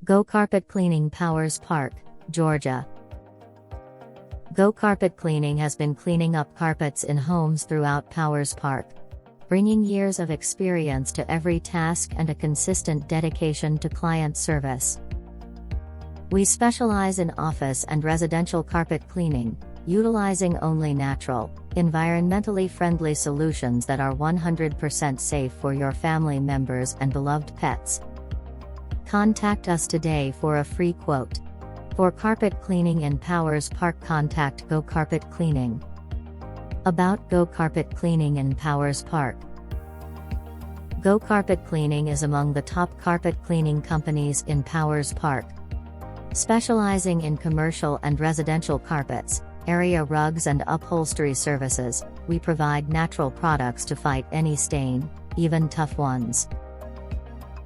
Go Carpet Cleaning Powers Park, Georgia. Go Carpet Cleaning has been cleaning up carpets in homes throughout Powers Park, bringing years of experience to every task and a consistent dedication to client service. We specialize in office and residential carpet cleaning, utilizing only natural, environmentally friendly solutions that are 100% safe for your family members and beloved pets. Contact us today for a free quote. For carpet cleaning in Powers Park, contact Go Carpet Cleaning. About Go Carpet Cleaning in Powers Park. Go Carpet Cleaning is among the top carpet cleaning companies in Powers Park. Specializing in commercial and residential carpets, area rugs and upholstery services, we provide natural products to fight any stain, even tough ones.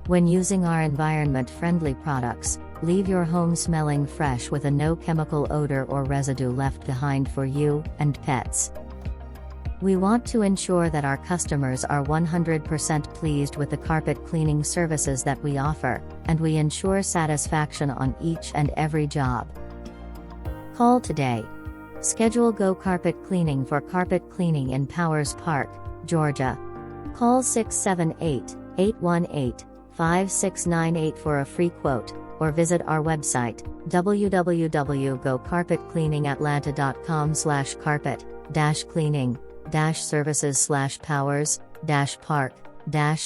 When using our environment-friendly products, leave your home smelling fresh with a no-chemical odor or residue left behind for you and pets. We want to ensure that our customers are 100% pleased with the carpet cleaning services that we offer, and we ensure satisfaction on each and every job. Call today. Schedule Go Carpet Cleaning for carpet cleaning in Powers Park, Georgia. Call 678-818-5698 for a free quote, or visit our website, www.gocarpetcleaningatlanta.com/carpet-cleaning-services/powers-park-ga